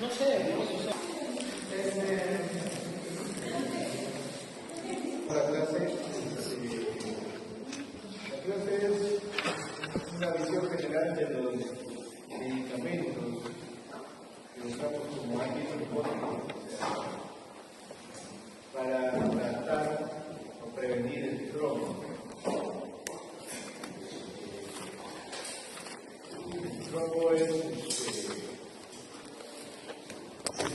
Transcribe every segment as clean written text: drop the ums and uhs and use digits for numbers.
No sé, no sé. La clase es una visión general de los medicamentos que usamos como antibióticos para tratar o prevenir el trombo. El trombo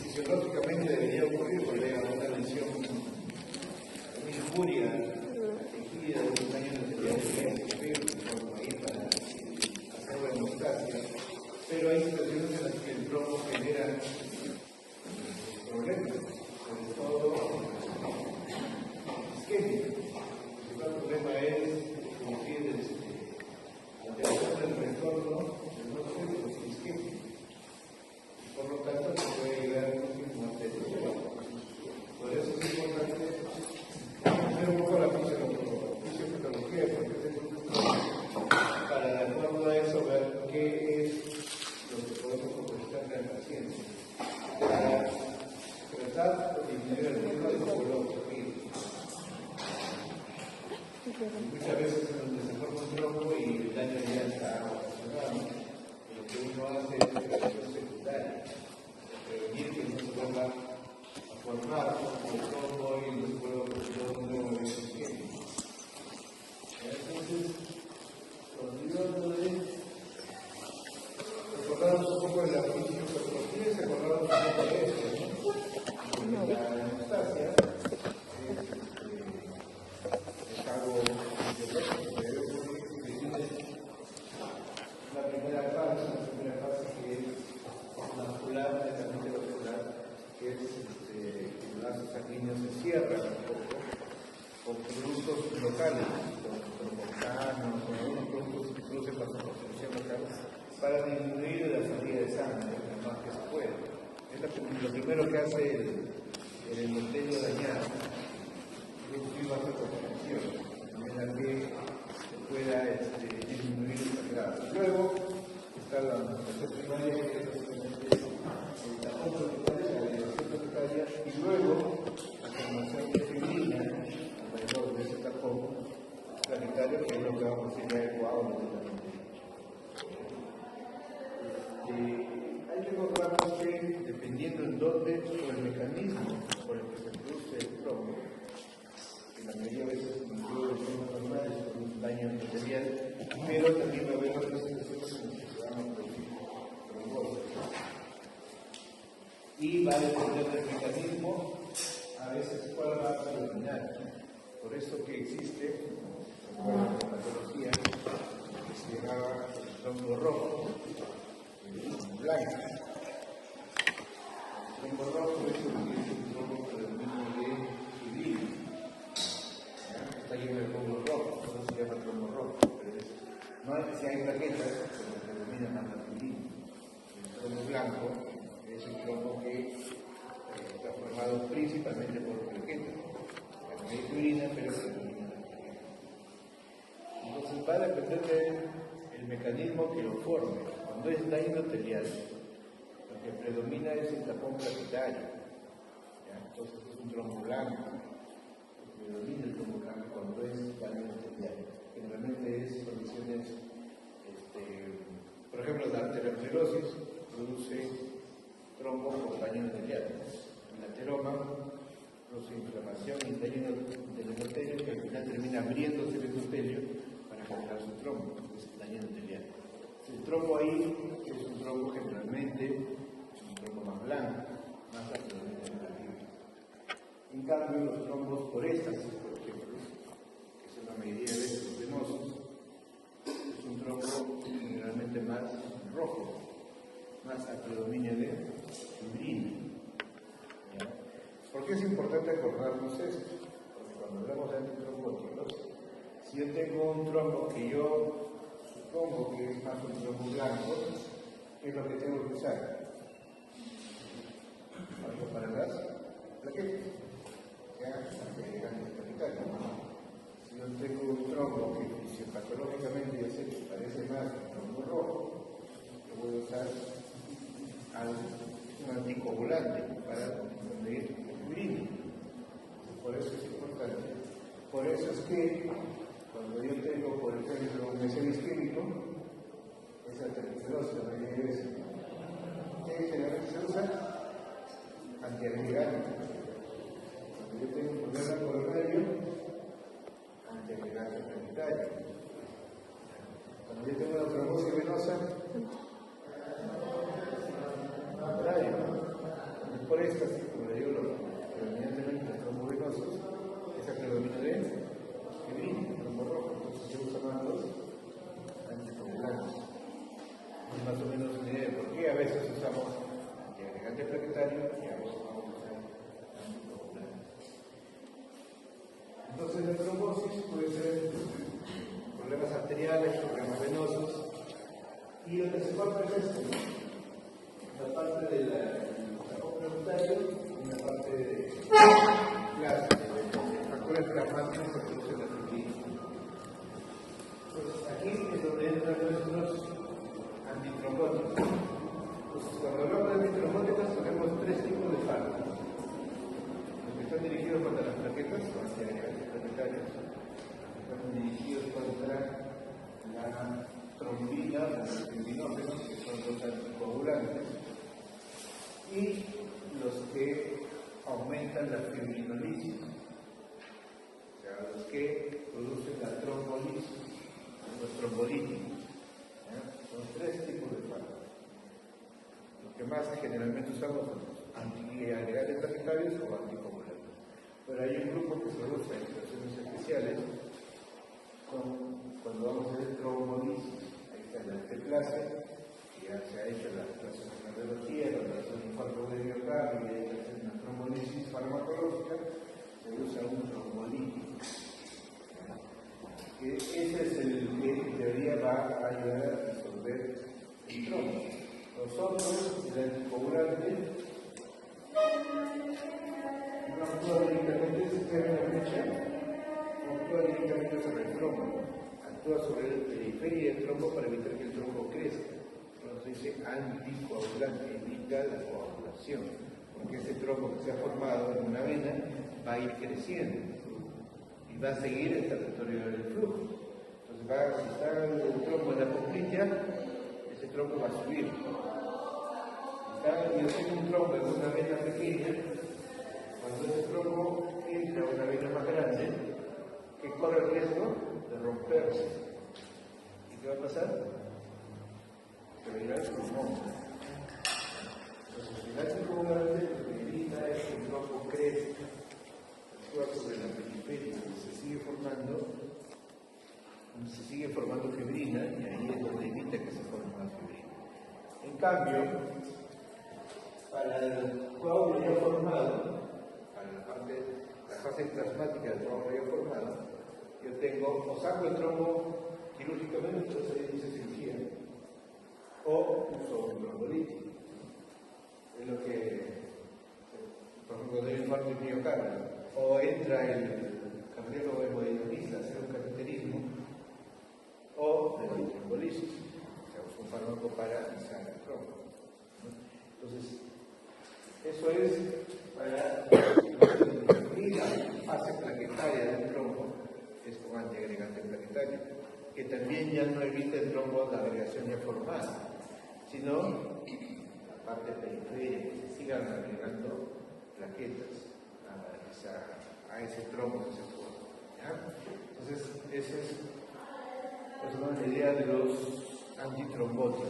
fisiológicamente debería ocurrir porque hay una lesión, una injuria tejido de un daño material por ahí para hacer la hemostasia, pero hay situaciones en las que el trombo genera problemas, sobre todo isquémicos. El principal problema es alteración del retorno del músculo isquémico. Por lo tanto, se puede llegar a un arterial. Por eso es importante conocer un poco la fisiopatología, para de acuerdo a eso ver qué es lo que podemos ofrecerle al paciente para tratar de disminuir el riesgo de coloscopía. Muchas veces se forma un trombo y el daño ya está ocasionado. Lo que uno hace es prevención secundaria, prevenir que no se vuelva a formar el trombo y no se vuelva a producir un nuevo evento isquémico. Entonces, continuando de recordarnos un poco de la fisiopatología, se acordaron un poco de esto, ¿no? La hemostasia es algo fisiológico que debe ocurrir si tienes la primera fase que es vascular, netamente vascular, que es el vaso sanguíneo se cierra un poco con productos locales, con tromboxanos, con algunos productos que producen vasoconstricción local, para disminuir la salida de sangre lo más que se pueda. Es lo primero que hace el endotelio dañado, producir vasoconstricción, de manera que se pueda disminuir el sangrado. Luego está la manifestación primaria, que es básicamente el tapón planetario, la elevación planetaria, y luego la formación de fibrina alrededor de ese tapón planetario, que es lo que vamos a decir ya el coágulo de la mente. Hay que recordarnos que, dependiendo en dónde o el mecanismo por el que se produce el trombo, que la mayoría de veces incluye los trombos normales por un daño endotelial, pero también va a haber otras situaciones en las que se van a producir trombosis. Y va a depender del mecanismo, a veces cuál va a predominar. Por eso que existe, recuerdo la patología que se llamaba el trombo rojo, blanco. El trombo rojo es un trombo predominio de fibrina. Está lleno de glóbulos rojos, por eso se llama trombo rojo. No es que si hay plaquetas, pero predomina más la fibrina. El trombo blanco es un trombo que está formado principalmente por plaquetas. También hay fibrina, pero predomina la plaqueta. Entonces va a depender del mecanismo que lo forme. Cuando es daño endotelial, lo que predomina es el tapón plaquetario. Entonces es un trombo blanco. Predomina el trombo blanco cuando es daño endotelial. Generalmente es condiciones, por ejemplo, la arteriosclerosis produce trombo por daño endotelial. El ateroma produce inflamación y daño del endotelio, que al final termina abriéndose el endotelio para generar su trombo, es daño endotelial. El trombo ahí es un trombo generalmente, un trombo más blanco, más absolutamente negativo. En cambio, los trombos por éstasis, por ejemplo, que son la mayoría de estos venosos, es un trombo generalmente más rojo, más a predominio de fibrina. ¿Por qué es importante acordarnos esto? Porque cuando hablamos de antitrombóticos, si yo tengo un trombo que yo supongo que es más un trombo blanco, ¿qué es lo que tengo que usar? Algo para las plaquetas, si yo tengo un trombo que fisiopatológicamente yo sé que parece más un trombo rojo, yo voy a usar un anticoagulante para conseguir fibrina. Por eso es importante. Por eso es que cuando yo tengo, por ejemplo, un mesero isquémico, esa terminología, que generalmente se usa antiagregante. Cuando yo tengo un problema coronario, antiagregante planetario. Cuando yo tengo una trombosis venosa, contrario. Por esto, como le digo, predominantemente los trombos venosos es el predominio de fibrina, trombo rojo. Entonces se usan más los anticoagulantes. Es más o menos una idea de por qué a veces usamos antiagregante plaquetario y a veces vamos a usar anticoagulantes. Entonces la trombosis puede ser problemas arteriales, problemas venosos, y lo que se falta es esto, la parte del tapón planetario y la parte de factores plasmáticos que producen la fibrina. Entonces aquí es donde entran nuestros antitrombóticos. Entonces, cuando hablamos de antitrombóticos tenemos tres tipos de fármacos. Los que están dirigidos contra las plaquetas, o antiagregantes planetarios, están dirigidos contra la trombina, los fibrinogenos, que son los anticoagulantes, y los que aumentan la fibrinolisis, o sea, los que producen la trombolisis, los trombolíticos. Son tres tipos de fármacos. Los que más generalmente usamos son los antiagregantes planetarios o anticoagulantes. Pero hay un grupo que se usa en situaciones especiales cuando vamos a hacer trombolisis. Ahí está la anteplasia, que ya se ha hecho la clase de cardiología, cuando hace un infarto de miocardio y hay que hacer una trombolisis farmacológica, se usa un trombolítico. Ese es el que en teoría va a ayudar a disolver el trombo. Nosotros, el anticoagulante, no actúa directamente sobre la flecha, no actúa directamente sobre el trombo, actúa sobre la periferia del trombo para evitar que el trombo crezca. Entonces se dice anticoagulante, evita la coagulación, porque ese trombo que se ha formado en una vena va a ir creciendo y va a seguir el territorio del flujo. Entonces, si está el trombo en la poplilla, ese trombo va a subir. Si yo tengo un trombo en una vena pequeña, cuando ese trombo entra a una vena más grande, que corre el riesgo de romperse. ¿Y qué va a pasar? Se va a ir al pulmón. Entonces, el anticoagulante lo que evita es que el trombo crezca, actúa sobre la periferia, se sigue formando fibrina, y ahí es donde evita que se forme más fibrina. En cambio, para el coágulo ya formado, para la fase plasmática del coágulo ya formado, yo tengo, o saco el trombo quirúrgicamente, entonces ahí dice cirugía, o uso un trombolítico. Es lo que, por ejemplo, cuando hay un infarto de miocardio, o entra el cardiólogo hemodinamista a hacer un cateterismo, o de la trombolisis, o sea, usa un fármaco para izar el trombo. Entonces, eso es para disminuir la fase plaquetaria del trombo, es con antiagregante planetario, que también ya no evita el trombo la agregación ya formada, sino la parte periférica, que se sigan agregando plaquetas a ese trombo que se forma. Entonces, esa es la idea de los antitrombóticos.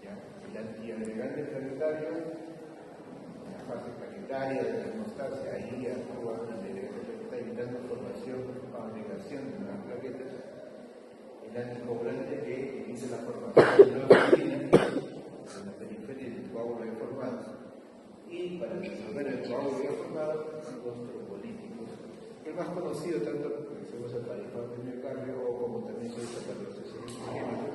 El antiagregante planetario, la fase planetaria de la hemostasia, ahí actúa el está evitando formación o agregación de nuevas plaquetas. El anticoagulante que evita la formación de nuevas fibrinas en la periferia del coágulo ya formado. Y para disolver el coágulo ya formado, los trombolíticos. El más conocido, tanto que se usa para el infarto de miocardio o como también se usa para los esteroides isquémicos.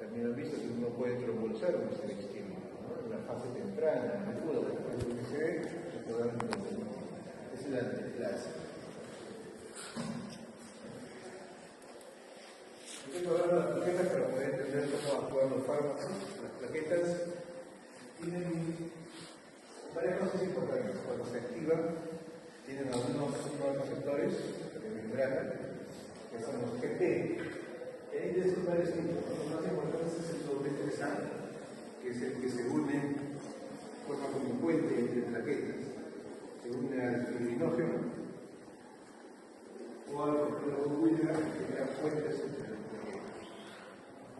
También han visto que uno puede trombolizar un esteroide isquémico, ¿no? En una fase temprana, aguda, después de lo que se ve, se puede dar un tratamiento. Esa es la anteplasia. Yo tengo ahora las plaquetas para poder entender cómo actúan los fármacos. Las plaquetas tienen activa tienen algunos receptores de membrana que son los GP. Y hay de esos varios tipos. Los más importantes es el doble 3A, que es el que se une, forma como un puente entre plaquetas, se une al fibrinógeno o al peptidoglucano que genera puentes entre las plaquetas.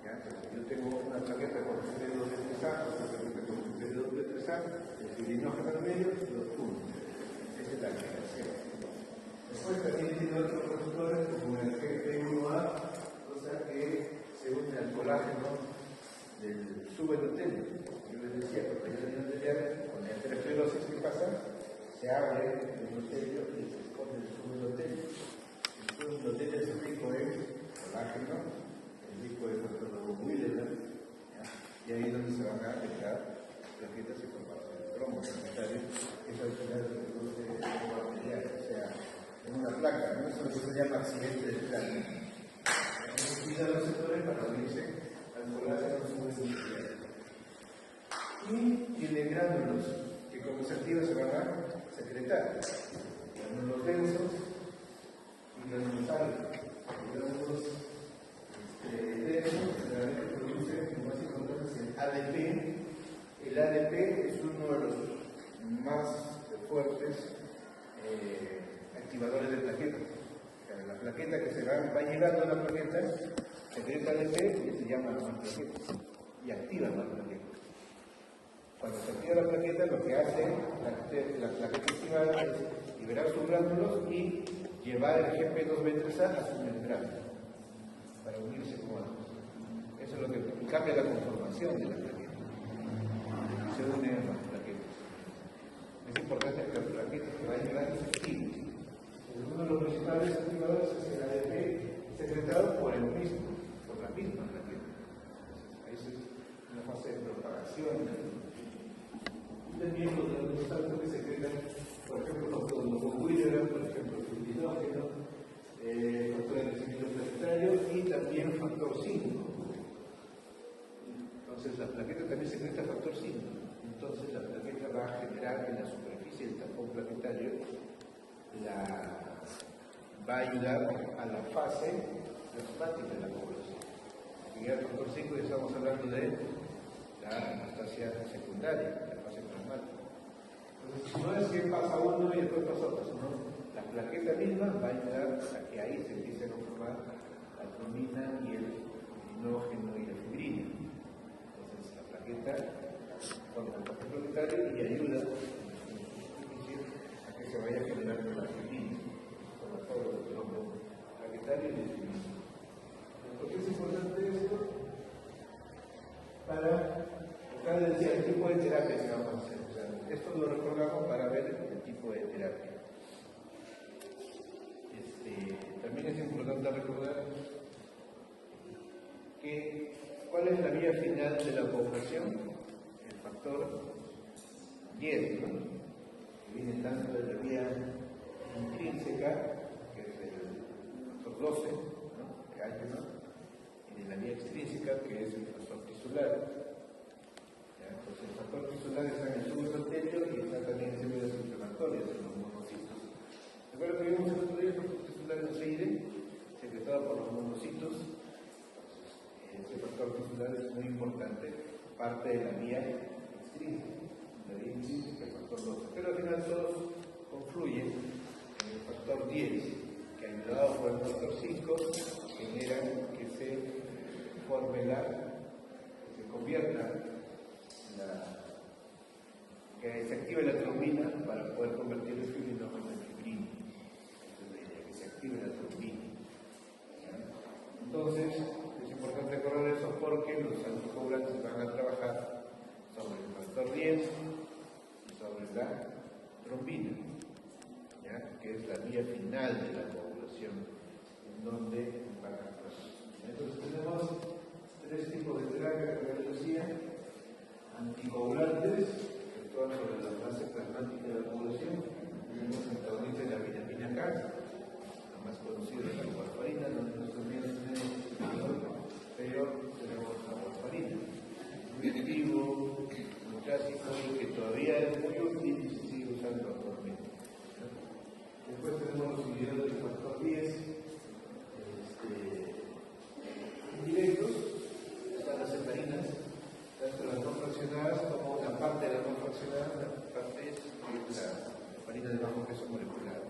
Entonces, yo tengo una plaqueta con el doble 3A, otra plaqueta con el doble 3A, el fibrinógeno en medio y los puntos. Esa es la generación. Después también tiene otros receptores como el GP1A, cosa que se une al colágeno del subendotelio. Yo les decía, porque yo tenía endotelio, con la aterosclerosis, ¿qué pasa? Se abre el endotelio y se esconde el subendotelio. El subendotelio es rico en colágeno, es rico en fosfolipídidos, y ahí es donde se van a afectar plaquetas y formación de tromos sanitarios. Eso al final se produce trombo arterial, o sea, en una placa, ¿no? Eso es lo que se llama accidente de placa. Utilizan los sectores para unirse al colágeno subendotelio. Y tiene gránulos que como se activa se van a secretar. Gránulos densos y gránulos altos. Gránulos densos generalmente producen, lo más importante es el ADP. El ADP es uno de los más fuertes activadores de plaquetas. La plaqueta que se va llegando a la plaqueta secreta ADP y se llama más plaquetas y activa más plaquetas. Cuando se activa la plaqueta, lo que hace la plaqueta activada es liberar sus gránulos y llevar el GP2B3A a su membrana para unirse con otros. Eso es lo que cambia la conformación de la plaqueta. Se une a las plaquetas. Es importante que las plaquetas que vayan llegando se activen. Uno de los principales activadores es el ADP secretado por la misma plaqueta. Ahí es una fase de propagación. También los sustancias que secretan, por ejemplo, los fosfolipídidos, por ejemplo, el fibrinógeno, factor de crecimiento planetario y también factor 5. Entonces, la plaqueta también secreta factor 5. Entonces, la plaqueta va a generar en la superficie del tapón planetario, va a ayudar a la fase plasmática de la población. Y el factor 5 ya estamos hablando de la anastasia secundaria. Entonces, no es que pasa uno y después pasa otro, sino la plaqueta misma va a ayudar a que ahí se empiece a conformar la trombina y el fibrinógeno y la fibrina. Entonces, la plaqueta forma el tapón planetario y ayuda a que se vaya generando la fibrina, sobre todo el trombo plaquetario y el fibrina. ¿Por qué es importante esto? Acá decía el tipo de terapia que vamos a hacer. O sea, esto lo recordamos para ver el tipo de terapia. También es importante recordar cuál es la vía final de la población, el factor 10, ¿no? Que viene tanto de la vía intrínseca, que es el factor 12, ¿no? Que hay, ¿no? Y de la vía extrínseca, que es el factor tisular. Entonces, el factor tisular está en el subendotelio y está también en células inflamatorias, en los monocitos. Recuerda que vimos el otro día el factor tisular en CID, secretado por los monocitos. Ese factor tisular es muy importante, parte de la vía extrínseca, el factor 12. Pero al final todos confluyen en el factor 10, que ayudado por el factor 5, generan que se forme que se convierta que se active la trombina para poder convertir el fibrinógeno en fibrina. Que se active la trombina. Entonces, es importante recordar eso porque los anticoagulantes van a trabajar sobre el factor 10 y sobre la trombina, que es la vía final de la coagulación, en donde van a actuar. Entonces, tenemos tres tipos de terapia, como les decía: anticoagulantes, que actúan sobre la fase plasmática de la coagulación. Tenemos antagonistas de la vitamina K, la más conocida es la warfarina, donde nosotros también tenemos pero tenemos la warfarina, muy activo, muy clásico y que todavía es muy útil y se sigue usando actualmente. mencionada una parte es la heparina de bajo peso molecular.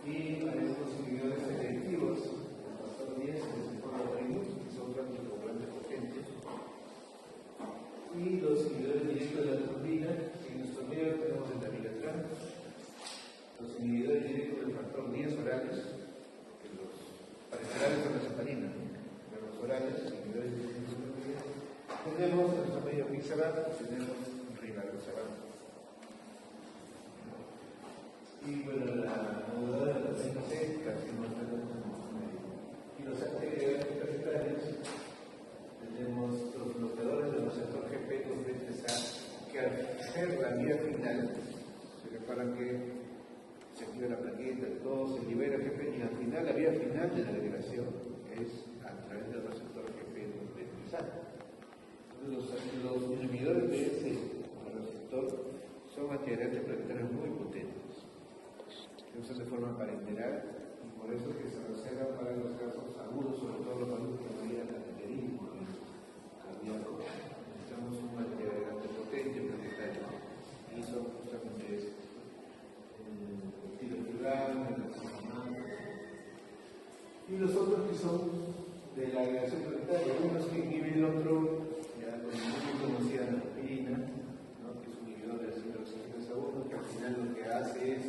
Y hay unos inhibidores selectivos, el factor 10 y el ciclosporin, que son anticoagulantes potentes. Y los inhibidores directos de la trombina, que en nuestro medio tenemos el dabigatran. Los inhibidores directos del factor 10 orales, que los parenterales son las heparinas, pero los orales, los inhibidores directos de la trombina, tenemos en nuestro medio Pixaban y tenemos Rivaroxaban. Y bueno, la moduladora de la CNC casi no tenemos en nuestro medio. Y los antiagregantes planetarios, tenemos los bloqueadores del receptor GP2B3A, que al ser la vía final, se reparan que se activa la plaqueta, todo se libera GP, y al final, la vía final de la liberación es a través del receptor GP2B3A. Los inhibidores de ese receptor son antiagregantes planetarios muy potentes. Se usan de forma parenteral y por eso es que se reservan para los casos agudos, sobre todo los pacientes que vayan al cateterismo cardíaco. Necesitamos un antiagregante potente planetario y son justamente estos: el tirofurán, el oximam, y los otros que son de la agregación planetaria, unos que inhiben el otro, ya muy conocida la aspirina, ¿no? Que es un inhibidor del citrooxigeno, que al final lo que hace es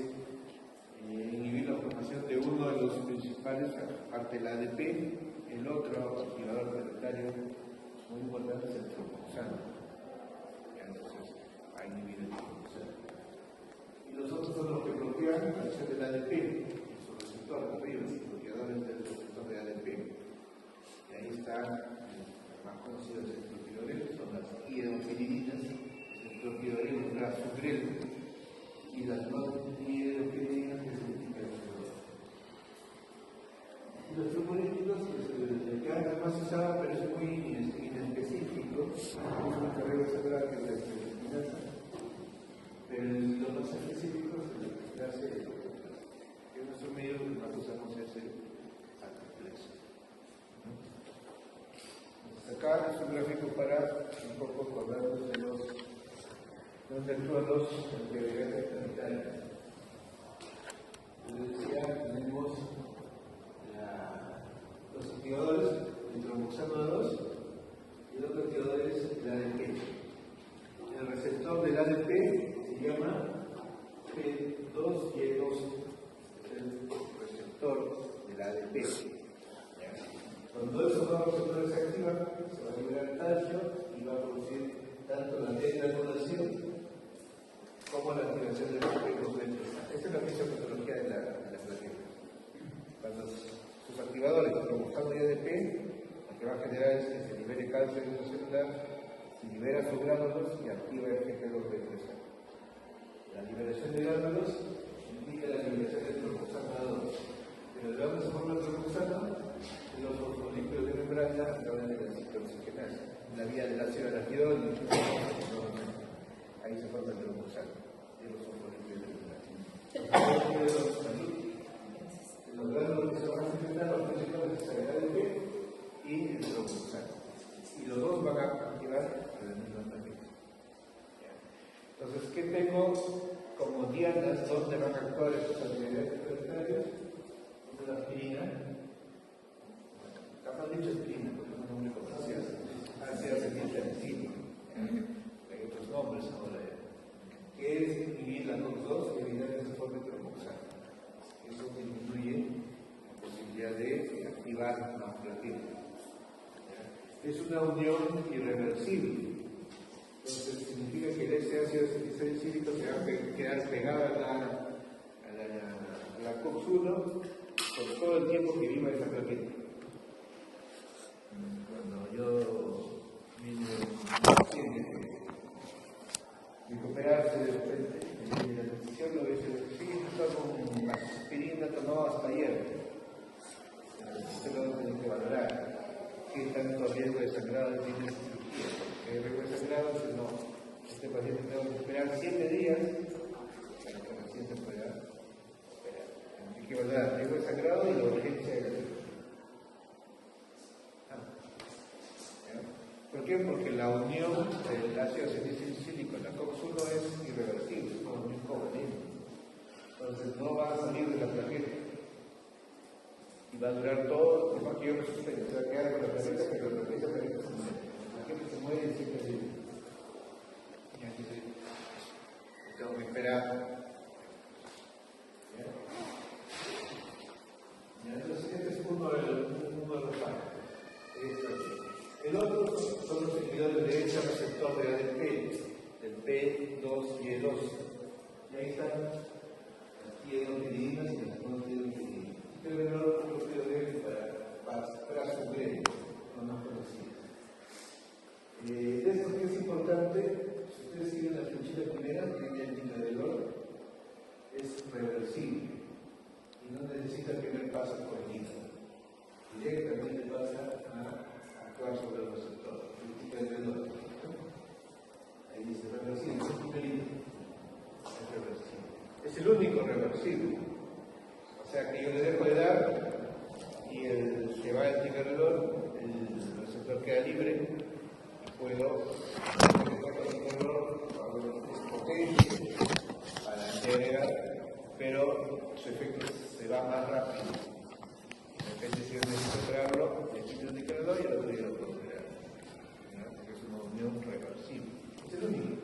inhibir la formación de uno de los principales, aparte del ADP, el otro activador planetario muy importante es el tromboxano. Entonces, ahí inhibir el tromboxano. Y los otros son los que bloquean la acción del ADP, su receptor arriba, los bloqueadores del receptor de ADP. Y ahí están los más conocidos ciclopidogrel, son las hidroxilidinas, ciclopidogrel, rasugrel, y las no hidroxilidinas que significan los trombolíticos, el que antes más se usaba, pero es muy inespecífico, es una carrera sagrada que es la espinasa, pero los más específicos es el que se hace, que en nuestro medio lo que más usamos es el alcohol. Acá es un gráfico para un poco acordarnos de donde actúan los antiagregantes planetarios. Les decía, tenemos los activadores, el tromboxano 2, y el otro activador es el ADP. El receptor del ADP se llama P2Y2, es el receptor del ADP. Cuando esos dos receptores se activan, se va a liberar calcio y va a producir tanto la tetracoagulación como la activación del P2B3A. Esa es la fisiopatología de la plaqueta. Cuando sus activadores, tromboxano y ADP, lo que va a generar es que se libere calcio en el celular, se libera sus gránulos y activa el P2B3A. La liberación de gránulos indica la liberación del tromboxano 2. Pero de dónde se forma el tromboxano, de los fosfolípidos de membrana a través de la ciclooxigenasa, la vía del ácido araquidónico. Ahí se forma el tromboxano de los fosfolípidos de membrana. Los gránulos que se van a secretar, los principales es el ADP y el tromboxano. Y los dos van a activar la misma manera. Entonces, ¿qué tengo como dianas donde van a actuar estos antiagregantes planetarios? Una aspirina, capaz dicho aspirina, porque es un nombre comercial, ácido acetilsalicílico, hay otros nombres ahora, que es inhibir las dos y evitar que se forme tromboxano. Eso disminuye la posibilidad de activar más plaquetas. Es una unión irreversible. Entonces significa que ese ácido acetilsalicílico se va a quedar pegado a la COX-1 por todo el tiempo que viva esa plaqueta. Cuando yo vine de operarse de repente, la decisión lo que se sigue con aspirina tomado hasta ayer. Usted lo tiene que valorar. ¿Qué tanto riesgo de sangrado tiene esta cirugía? Porque el riesgo de sangrado, si no, este paciente tengo que esperar 7 días para que recién se pueda operar. Hay que valorar el riesgo de sangrado y la urgencia de la cirugía. ¿Por qué? Porque la unión del ácido acetilsalicílico va a durar todo el tiempo que yo me suspendo. Se va a quedar con la placenta, pero la placenta se muere. La gente se muere y siempre vive. Y aquí tengo que esperar. Entonces, este es uno de los factores. El otro son los inhibidores de ese receptor de ADP, el P2 y el 2. Y ahí están las tiedopiridinas y las no tiedopiridinas. Pero no lo quiero ver para su gremio, no más conocidas. De esto que es importante, si ustedes siguen la flechita primera, que es el indicador, es reversible. Y no necesita el primer paso por el hígado. Directamente pasa a actuar sobre el receptor, el dolor. Ahí dice reversible, es reversible. Es el único reversible. O sea que yo le dejo de dar y el que va al indicador, el receptor queda libre y puedo es potente para entregar, pero su efecto se va más rápido. De repente, si yo necesito operarlo, le quito el indicador y el otro día lo puedo operar. Porque es una unión reversible. Es el único.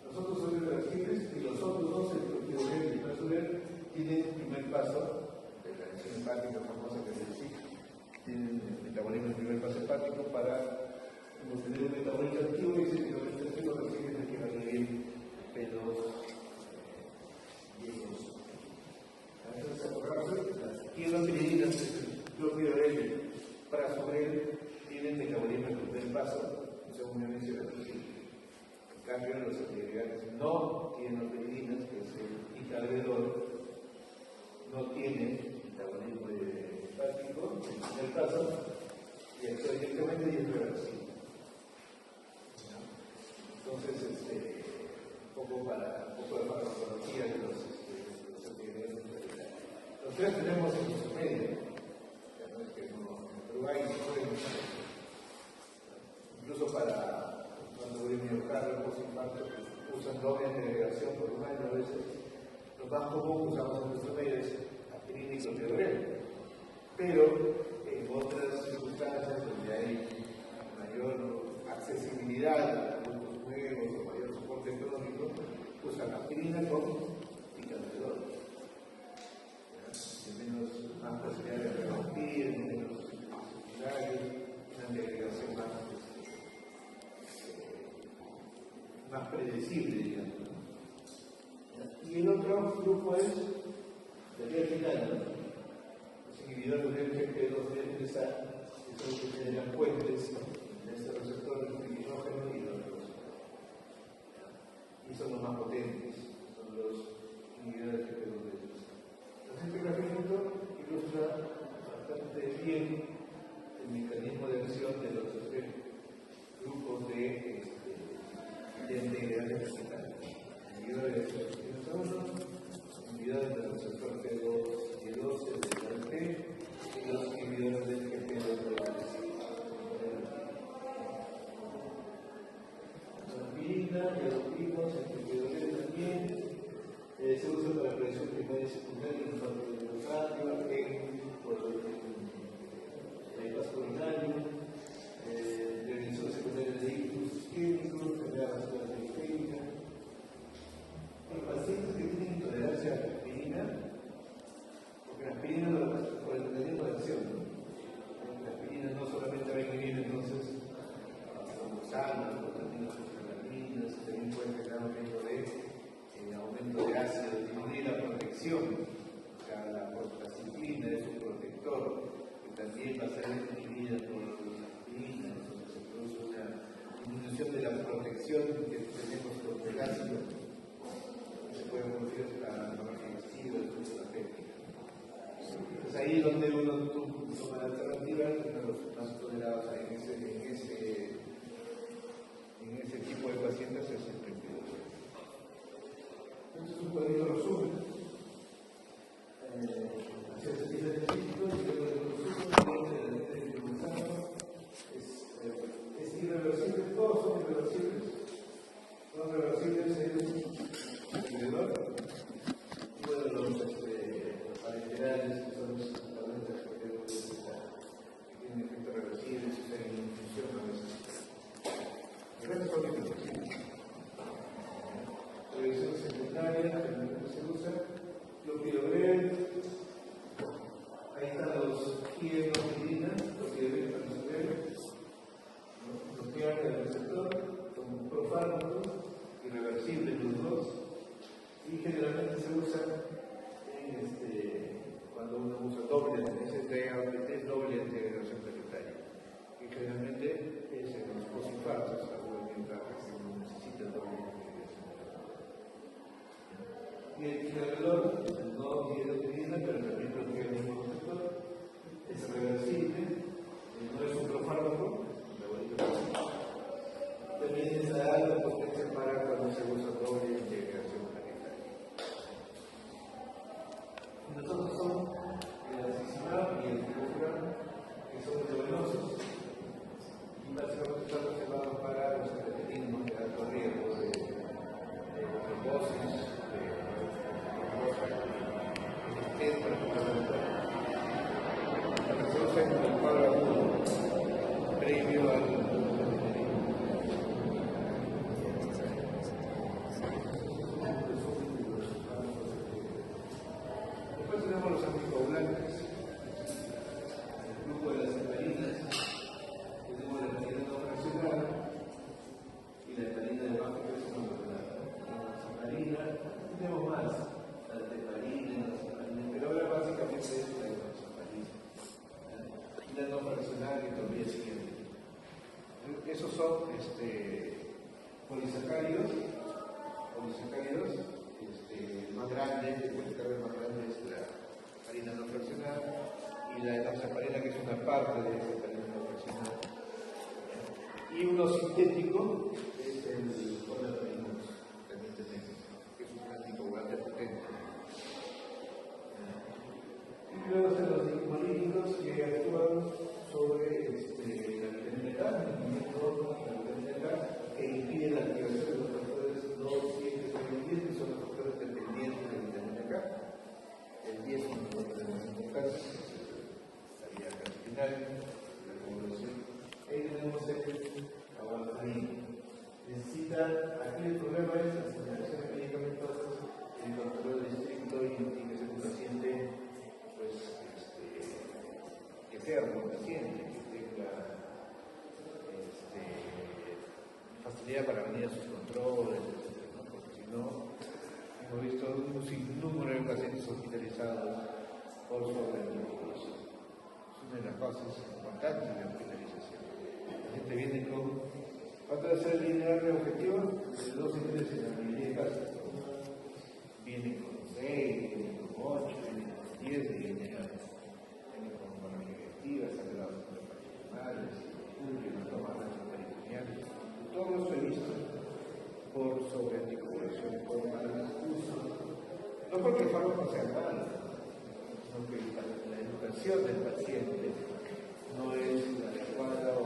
Los otros son reversibles y los otros dos, el propioder y el plasudel, tienen el primer paso de la reacción hepática famosa que es el SIC. Tienen el metabolismo del primer paso hepático para tener un metabolismo activo y ese metabolismo activo recibe el que va a vivir P2 y E2. Entonces, acordarse, las tiedopiridinas es el propio de para sobre él tienen metabolismo del primer paso, según me mencioné. En cambio, los antiagregantes no tienen piridinas, que es el alrededor, no tienen metabolismo hepático, en el paso, y actúa directamente y es reversible. Entonces, un poco de farmacología de los antiagregantes. Los tres tenemos en su medio, no es que en Uruguay incluso para cuando voy a miocardio o post-infarto usan doble agregación por un año a veces. Lo más común que usamos en nuestro medio es aspirina y clopidogrel. Pero en otras circunstancias donde hay mayor accesibilidad a productos nuevos o mayor soporte económico, usan aspirina con picalidol. Menos más posibilidad de revertir, menos secundarios, una agregación más predecible, digamos. Y el otro grupo es de vía final, los inhibidores del GP2 de esa, que son los que generan puentes en este receptor lepidinógeno y los otros. Y son los más potentes, son los inhibidores del GP2 de esa. Este gráfico ilustra bastante bien el mecanismo de acción de los tres grupos de integrantes vegetales. Inhibidores de acción inhibidores del receptor P2 y E2 del P y los inhibidores del GP2 la aspirina, ya lo vimos, el GP2 también. Se usa para prevención primaria y secundaria en parte del miocardio, en bypass coronario, prevención secundaria de ictus isquémicos, enfermedad vascular periférica. En pacientes que tienen intolerancia a la aspirina, porque la aspirina no lo pasa por el mecanismo de acción. La aspirina no solamente va a inhibir entonces los sanos, los taninos, las también puede generar un riesgo de aumento de ácido, disminuir la protección, o sea, la ciclina es un protector que también va a ser inhibida por las aspirinas, entonces se produce una disminución de la protección que tenemos contra el ácido, se puede producir la hemorragia el flujo de la péptica. Entonces ahí es donde uno toma la alternativa, uno de los más tolerados en ese tipo de pacientes es el péptido. Entonces, un poquito resumen. Hacia el sentido específico, y luego de resumen, es irreversible, todos son irreversibles. Son reversibles el inhibidor, y bueno, los parenterales, que son los parenterales generalmente se usa. Lo que logré, ahí están los hidroquinina, los que deben resolver, los que hay del receptor, como profármacos, irreversibles los dos, y generalmente se usa cuando uno usa doble integración planetaria, que generalmente es en los postinfartos, mientras uno necesita doble integración. Y el alrededor no tiene utilidad, pero también protege el mismo receptor, es reversible, no es un profármaco, también es algo potencial para cuando se usa doble integración planetaria. Nosotros son el asizumab y el tirofurano, que son venenosos, y básicamente están reservados para los catechismos de alto riesgo de trombosis, de se usa en el cuadro agudo previo al después tenemos los anticoagulantes, el grupo de las heparinas, tenemos la heparina no fraccionada y la heparina de bajo peso no fraccionada. Tenemos tenemos más, la heparina, pero ahora básicamente es la heparina. Y la no fraccionada que todavía sigue. Esos son polisacáridos, el más grande, el polisacárido más grande es la harina no fraccionada y la enoxaparina, que es una parte de esa harina no fraccionada. Y uno sintético es el olaparinox, también tenemos, que es un anticoagulante potente. Y luego están los anticolínicos que actúan sobre la vitamina K, que impide la activación de los factores 2, 7, 9 y 10, que son los factores dependientes de la vitamina K. El 10 es un factor de más importancia, la vía final, la coagulación. Ahí tenemos el aguantarín. Aquí el problema es las interacciones medicamentosas, el control estricto y que sea un paciente pues, que sea un buen paciente, que tenga facilidad para venir a sus controles, etc., ¿no? Porque si no, hemos visto un sinnúmero de pacientes hospitalizados por sobredosis. Es una de las bases importantes de la hospitalización. La gente viene con, ¿cuánto debe ser el lineal de objetivo? De 2 y 3 en la mayoría de casos. Viene con 6, viene con 8, viene con 10, viene con barriga digestiva, sangrados interparticulares, no toman las peritoneales. Todo eso he visto por sobrearticulación, por mal uso. No porque el fármaco sea malo, sino que la educación del paciente no es adecuada o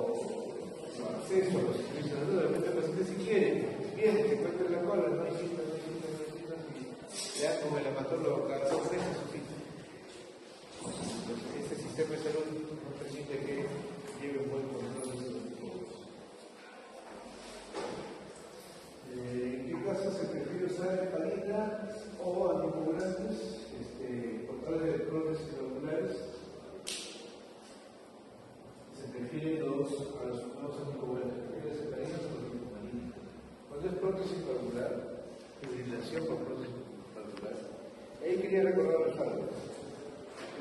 su acceso a los servicios de salud. Realmente el paciente si quiere, viene, se encuentra en la cola, no hay síntomas, y le da como el hematólogo cada 2 meses su cita. Entonces, este sistema de salud no permite que lleve un buen control de sus tipos. ¿En qué caso se prefiere usar heparina o anticoagulantes contra de electrones celulares? Se prefieren a los anticoagulantes, las heparinas o la anticoagulina. Cuando es prótesis coagular, fibrilación por prótesis coagular, ahí quería recordarles algo.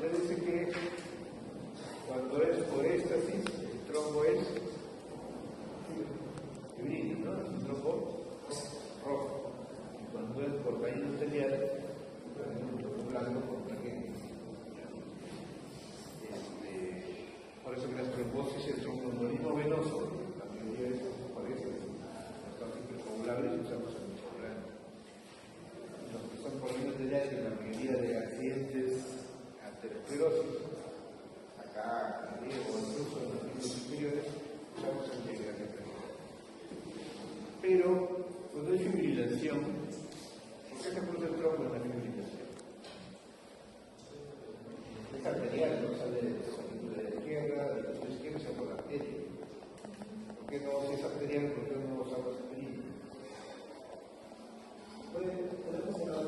Le dice que cuando es por éstasis, el trombo es fibrina, ¿no? Es un trombo rojo. Y cuando es por caída arterial, es un trombo blanco con plaquetas. Por eso que las trombosis es un trombolismo venoso, la mayoría de estos parece que están hipercoagulables y usamos anticoagulantes. Los que son por caída arterial, que la mayoría de accidentes aterosclerosis, acá, o incluso en los niños superiores, usamos anticoagulantes. Pero cuando hay fibrilación, ¿por qué se produce el trombo en la fibrilación? Es arterial, no sale de la izquierda, de la izquierda se por la arteria. ¿Por qué no, si es arterial, por qué no usamos aspirina? Podemos hablar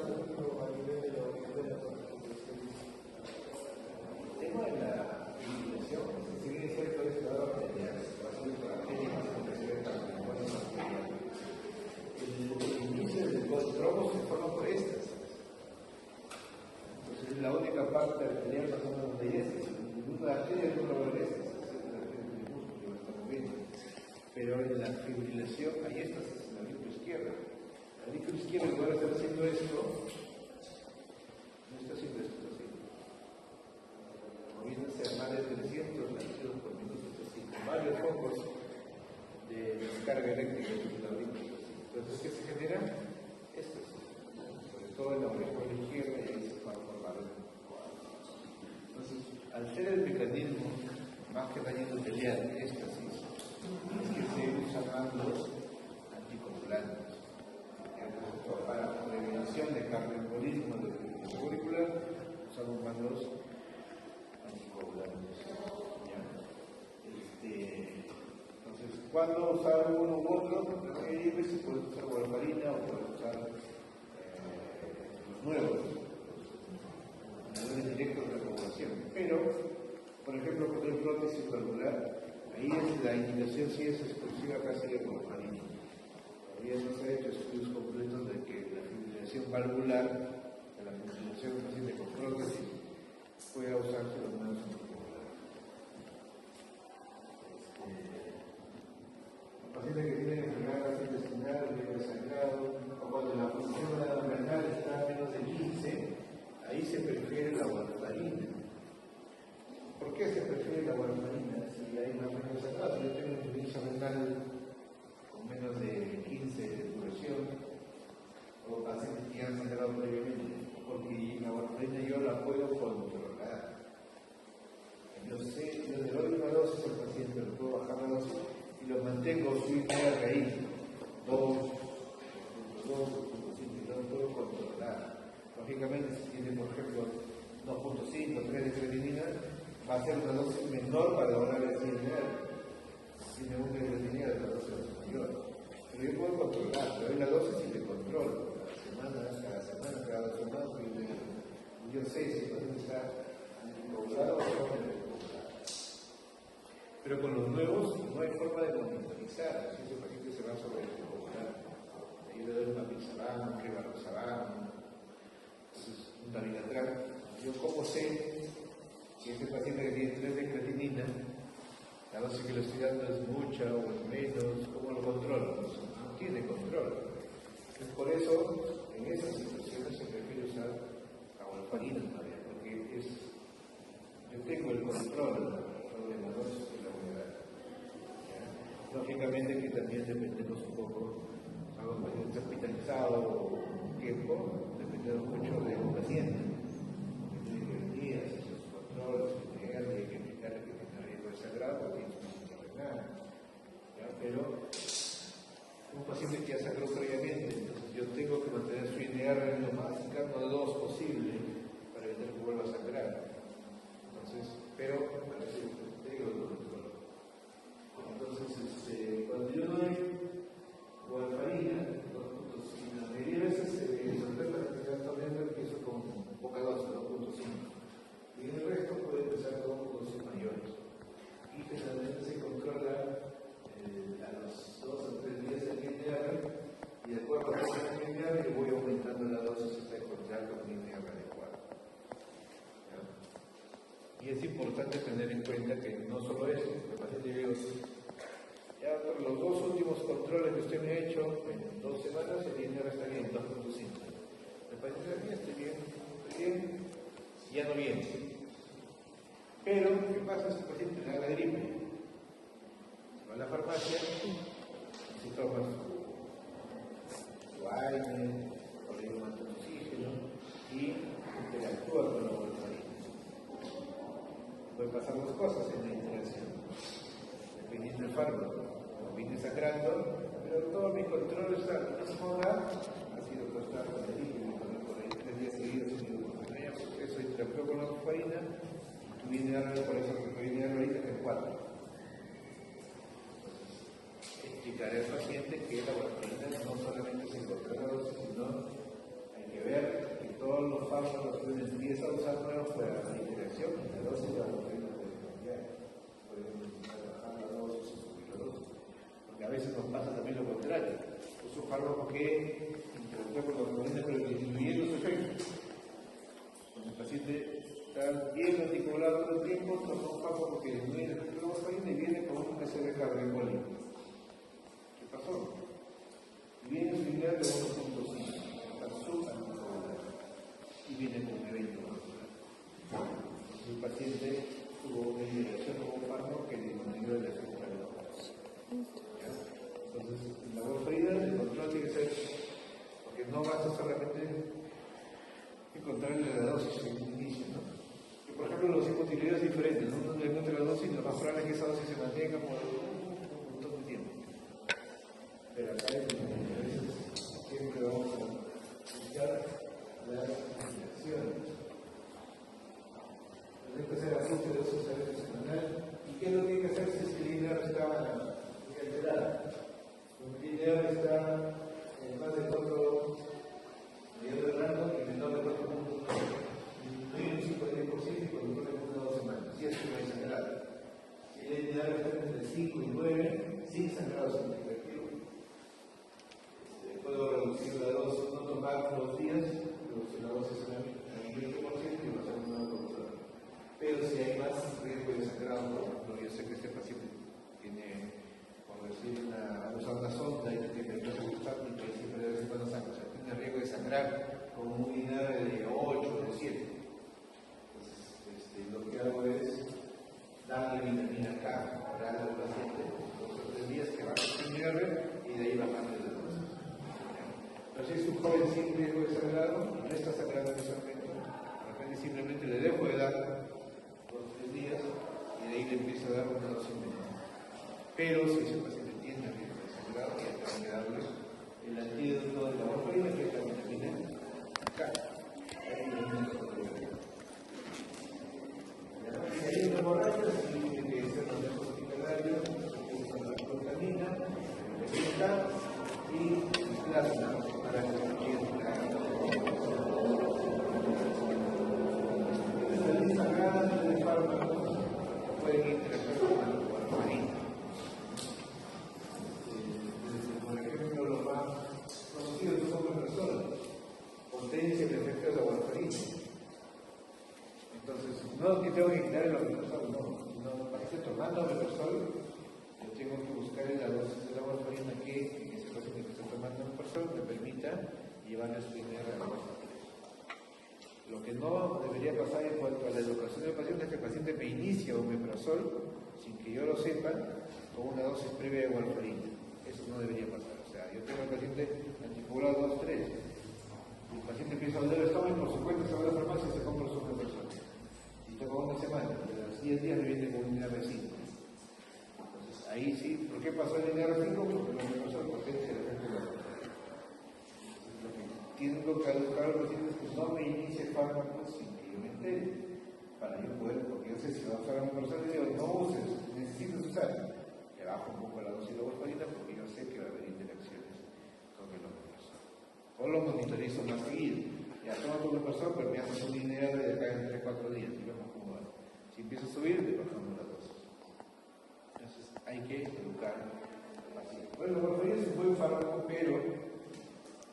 parte arterial más o menos de estas. Una arteria no lo ves, es la arteria del músculo que estamos viendo. Pero en la fibrilación, ahí está, es la micro izquierda. La micro izquierda, en lugar de estar haciendo esto, no está haciendo esto, está haciendo. Moviéndose a más de 300 latidos por minuto, es así, con varios focos de descarga eléctrica en la micro. Entonces, ¿qué se genera? Esto, sobre todo en la oreja izquierda, y ahí se va a formar el cuadro. Entonces, al ser el mecanismo más que daño endotelial, éxtasis, es que se usan más los anticoagulantes. Para prevención de cardioembolismo de auricular, usamos más los anticoagulantes. Entonces, ¿cuándo usar uno u otro? Hay veces puedes usar warfarina o puedes usar los nuevos, los directos de la coagulación. Pero, por ejemplo, cuando hay prótesis valvular, ahí es la indicación sí es exclusiva casi de warfarina. Todavía no se ha hecho estudios completos de que la fibrilación valvular, de la fibrilación del paciente con prótesis, pueda usarse los nuevos anticoagulantes. Pacientes que tienen enfermedad intestinal, bien sangrado, o cuando la función renal está a menos de 15, ahí se prefiere la warfarina. ¿Por qué se prefiere la warfarina? Si hay más o menos sangrado, yo tengo un inicio renal con menos de 15 de duración, o pacientes que han sangrado previamente, porque la warfarina yo la puedo controlar. Yo sé, yo le doy una dosis al paciente, le puedo bajar la dosis y lo mantengo su idea raíz, 2, 2, y lo puedo controlar. Lógicamente, si tiene, por ejemplo, 2.5, 3 de creatinina, va a ser una dosis menor para lograr el CNR. Si tiene 1 de creatinina, la dosis es mayor. Pero yo puedo controlar, le doy la dosis y le controlo. Cada semana, cada 2 semanas, yo sé si el paciente está anticoagulado o no. Pero con los nuevos no hay forma de monitorizar si ese paciente se va sobre el anticoagular. Ahí le doy una pixaban, un rivaroxaban, un dabigatran. Yo como sé que ese paciente que tiene 3 de creatinina, la dosis que le estoy dando es mucha o es menos, ¿cómo lo controlo? No tiene control. Entonces, por eso, en esas situaciones se prefiere usar la warfarina todavía, porque yo tengo el control sobre la dosis de la humedad. Lógicamente que también dependemos un poco, algo más hospitalizado un tiempo, dependemos mucho del paciente. Tiene días, sus controles, que hay que evitar que tenga riesgo de sangrado porque tiene que renal. Pero un paciente que ya sangró previamente, entonces yo tengo que mantener su INR lo más cercano de 2 posible para evitar que vuelva a sangrar. Entonces, pero para eso tengo el control. Entonces, cuando yo doy warfarina, la mayoría de veces sobre la cantidad total empiezo con poca dosis, 2.5. Y en el resto puede empezar con dosis mayores. Y generalmente se controla a los 2 o 3 días el INR, y de acuerdo a ese INR yo voy aumentando la dosis hasta encontrar con un INR adecuado. Y es importante tener en cuenta que no solo eso, el paciente digo, ya por los 2 últimos controles que usted me ha hecho, en 2 semanas el INR está bien, 2.5. El paciente dice, estoy bien, ya no viene. Pero, ¿qué pasa si el paciente le da la gripe? Se va a la farmacia, se toma su aire, o le dio más oxígeno, y interactúa con la warfarina. Pueden pasar 2 cosas en la interacción, dependiendo del fármaco. Viene sangrando, pero todo mi control está en esa zona, ha sido constante con el líquido, por ahí 3 días seguidos, eso interactuó con la warfarina, y tú vienes a ver por eso que viene ahorita que es 4. Explicaré al paciente que la warfarina no solamente se encuentra en la dosis, sino hay que ver que todos los fármacos que uno empieza a usar nuevos para la interacción, la dosis de la warfarina puede cambiar, puede bajar la dosis, subir la dosis. Porque a veces nos pasa también lo contrario. Uso fármacos que interactúan con la warfarina pero disminuyendo su efecto. Cuando el paciente tiempo tomó un paso porque viene la warfarina y viene con una serie de carga en Bolivia. ¿Qué pasó? Y viene su idea de 1.5, está súper y viene con un evento vascular. El paciente tuvo una indicación como un fármaco que disminuyó el efecto de la dosis. Entonces, la warfarina, el control tiene que ser, porque no basta solamente encontrarle la dosis en un inicio, ¿no? Que, por ejemplo, los hipotiroideos diferentes, ¿no? Uno le encuentra la dosis, lo más probable es que esa dosis se mantenga por un montón de tiempo. Pero acá a veces siempre vamos a buscar las indicaciones. Hay que hacer ajuste de dosis a veces semanal. ¿Y qué es lo que hay que hacer si es que el lineal está muy alterado? Un lineal está en más de 4 mayor de rango y menor de 4 puntos, disminuye un 5 de 10% y controla en 1 o 2 semanas. Si es que no hay sangrado. Si el lineal está entre 5 y 9, sin sangrado significativo. Puedo reducir la dosis, no tomar los días, reducir la dosis en el 20% y pasar un nuevo control. Pero si hay más riesgo de sangrado, por ejemplo, yo sé que este paciente tiene, por decir, usar una sonda y tiene presión estática y siempre debe ser cuando sangra, o sea, tiene riesgo de sangrar con un lineal de 8 o de 7. Entonces, lo que hago es darle vitamina K oral al paciente, 2 o 3 días que va a continuar y de ahí bajando la dosis. Pero si es un joven sin riesgo de sangrado y no está sangrando en ese momento, de repente simplemente le dejo de dar 2 o 3 días y de ahí le empiezo a dar una dosis menor. Pero si ese paciente tiene riesgo de sangrado, ya tengo que darle el antídoto de la warfarina, que es la vitamina K. Si hay una hemorragia, sí tiene que ser un lejos hospitalario, que es la protamina, y plasma para que la lista grande de fármacos pueden interactuar con la warfarina. Por ejemplo, los más conocidos son omeprazol, potencia el efecto de la warfarina. Entonces, no que tengo que quitar el omeprazol, no, para que esté tomando omeprazol, yo tengo que buscar en la dosis de la warfarina que en ese paciente que está tomando omeprazol me permita llevarle su dinero a la warfarina. Lo que no debería pasar en cuanto a la educación del paciente es que el paciente me inicia omeprazol sin que yo lo sepa con una dosis previa de warfarina. Eso no debería pasar. O sea, yo tengo al paciente anticoagulado 2-3. El paciente empieza a doler el estómago y por su cuenta se va a la farmacia y se compra su omeprazol. Y toma una semana, de los 10 días me viene con un INR5. Entonces, ahí sí, ¿por qué pasó el INR5? Porque el omeprazol potencia el efecto de la warfarina. Tengo que educar a los pacientes que no me inicie fármacos sin que yo me entere, para yo poder, porque yo sé si va a usar un omeprazol, digo, no uses, necesitas usar. Le bajo un poco la dosis de la warfarina porque yo sé que va a haber interacciones con el omeprazol. O lo monitorizo más seguido. Ya tomo tu omeprazol, pero me haces un lineal de acá en 3-4 días y vemos cómo va. Si empieza a subir, le bajamos la dosis. Entonces hay que educar al paciente. Bueno, la warfarina es un buen fármaco, pero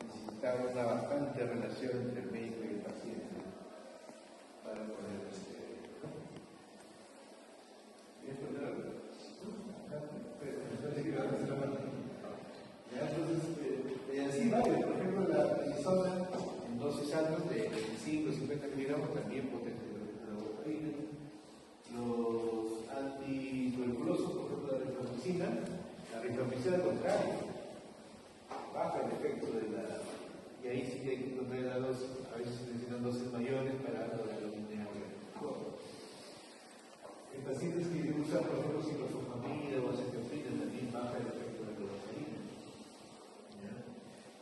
necesita una bastante relación entre el médico y el paciente para poder entonces, así vale, por ejemplo, la prednisona en dosis altas de 25 50 miligramos también potencia la warfarina. Los antituberculosos, por ejemplo, la rifamicina al contrario, baja el efecto de la. Y ahí sí que hay que encontrar la dosis, a veces se necesitan dosis mayores para la dominio. En pacientes que usan, por ejemplo, ciclofosfamida o acetylofina, también baja el efecto de la warfarina.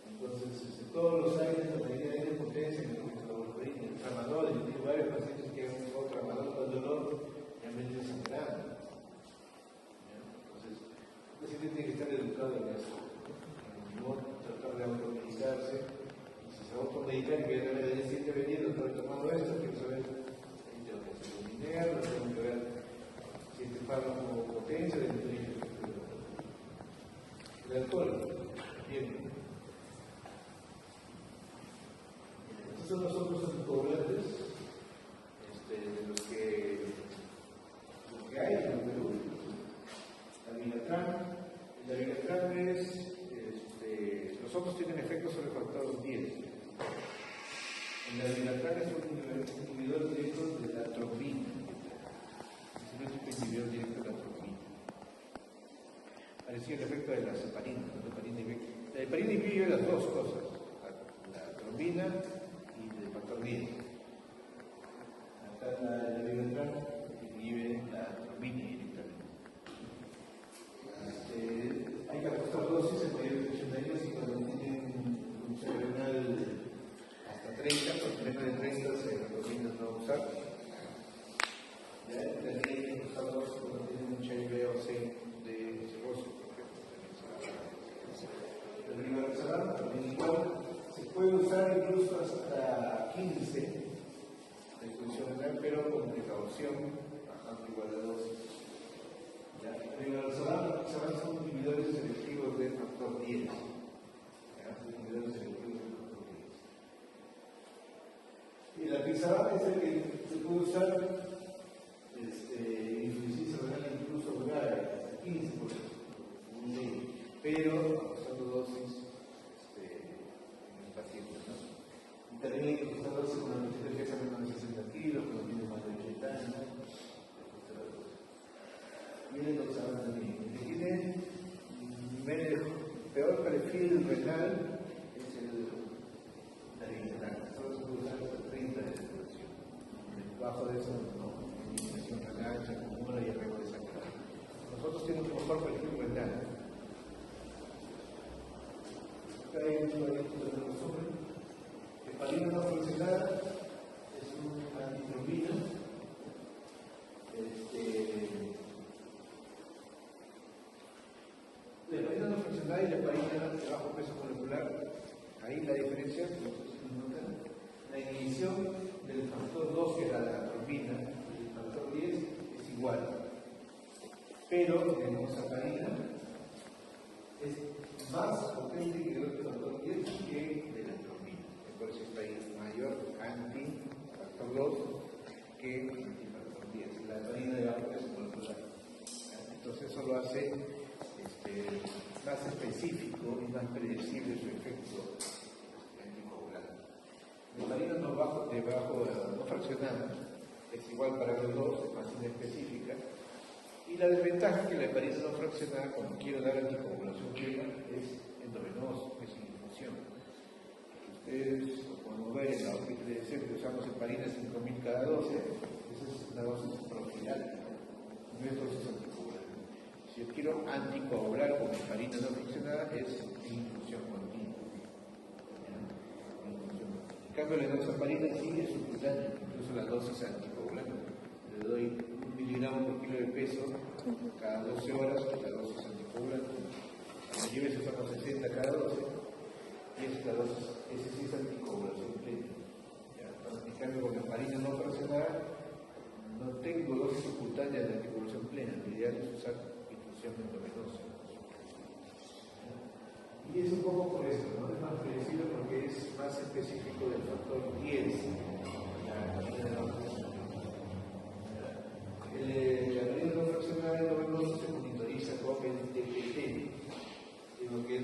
Entonces, todos los años la mayoría de potencia en el efecto de la warfarina. El tramadol, yo tengo varios pacientes que han usado tramadol para el dolor y han venido sangrando. Entonces, el paciente tiene que estar educado en eso. No tratar de automedicarse. Si se automedica, en vez de decir que venía, no estoy tomando esto, quiero saber si tengo que hacer un dinero, tengo que ver si este fármaco potencia de nutrientes. El alcohol, bien. Estos son los otros anticoagulantes, de los que vigatran es un inhibidor directo de la trombina. Es un inhibidor directo de la trombina. Parecía el efecto de las heparinas. La heparina inhibe las dos cosas, la trombina y el factor 10. Acá la vigatran inhibe la trombina directamente. Hay que ajustar dosis en mayores de 80 años y cuando tienen función renal hasta 30, por menos de 30 se recomienda no usar. Ya también hay que ajustar dosis cuando tienen mucha HIV o C de cirrosis, por ejemplo. El rivaroxaban también igual, se puede usar incluso hasta 15 de función renal, pero con precaución, bajando igual la dosis. El rivaroxaban son inhibidores selectivos del factor 10. Inhibidores selectivos del factor 10. Y la pixaban es el que se puede usar insuficiencia renal incluso grave, hasta 15%, pero usando dosis en el paciente. ¿No? Y también hay que usar dosis cuando el paciente pesa menos de 60 kilos, cuando tiene más de 80 años. Y el doxaban también. El que tiene peor perfil renal es la vigatran. Solo se puede usar hasta 30 de saturación. Bajo de eso no. Eliminación renal, se acumula y arreglo de sangre. Nosotros tenemos un mejor perfil renal. Acá hay un variante de resumen. Heparina no fraccionada es una antitrombina. La heparina no fraccionada y la heparina de bajo peso molecular, ahí la diferencia, la inhibición del factor 2, que era la trombina, y el factor 10 es igual. Pero la enoxaparina es más potente que el factor 10 que de la trombina. Por eso está ahí mayor anti-factor 2 que anti-factor 10. La heparina de bajo peso molecular. Entonces eso lo hace más específico y más predecible su efecto anticoagulante. La heparina no fraccionada es igual para los dos, es más inespecífica. Y la desventaja es que la heparina no fraccionada, cuando quiero dar anticoagulación plena, es endovenoso, es infusión. Ustedes podemos ver en la hospitalización que usamos heparina 5000 cada 12, esa es una dosis profiláctica, no es dosis anticoagulante. Si yo quiero anticoagular con heparina no fraccionada, es infusión continua. En cambio, la enoxaparina sí es subcutánea, incluso la dosis anticoagulante. Le doy 1 miligramo por kilo de peso cada 12 horas, la dosis anticoagulante. Cuando lleves usamos 60 cada 12, y esa es la dosis, ese sí es anticoagulación plena. En cambio, con la heparina no fraccionada, no tengo dosis subcutánea de anticoagulación plena. Lo ideal es usar infusión endovenosa. Y es un poco por eso, ¿no? Es más predecible porque es más específico del factor 10. La heparina no fraccionada endovenosa se monitoriza con el TPT. Digo que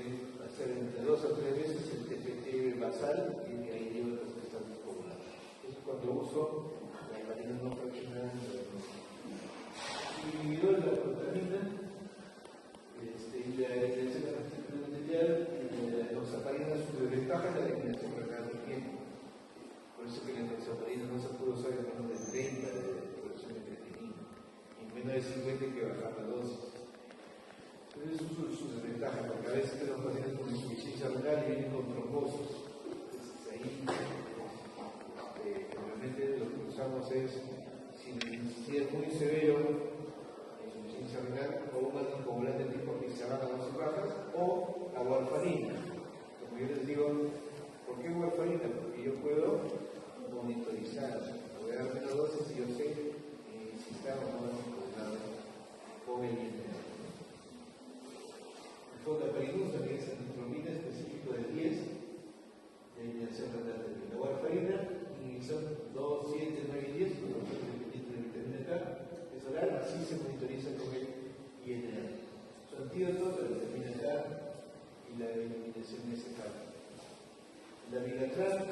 hacer entre 2 a 3 veces el TPT basal y de ahí llevo los que están anticoagulados. Es cuando uso la heparina no fraccionada endovenosa. Inhibidor de la protamina y la eliminación arterial y la enoxaparina, su desventaja es la eliminación renal del tiempo. Por eso que la enoxaparina no se puede usar en menos de 30 de producción de creatinina, y en menos de 50 hay que bajar la dosis. Entonces eso es su desventaja, porque a veces tenemos pacientes con insuficiencia renal y vienen con trombosis. Entonces ahí realmente lo que usamos es, si es muy severo, insuficiencia renal, o un anticoagulante tipo que se van a dosis bajas, o la warfarina. Como yo les digo, ¿por qué warfarina? Porque yo puedo monitorizar, voy a dar menos dosis y yo sé si está o no anticoagulado con el INR. El fondo de perinusa, que es antitrombina específico del 10, de eliminación renal del tiempo. La warfarina, inhibición 2, 7, 9 y 10, con la dependiente de vitamina K, es oral, así se monitoriza con el INR. Su antídoto, la vitamina K y la eliminación SK. La vigatran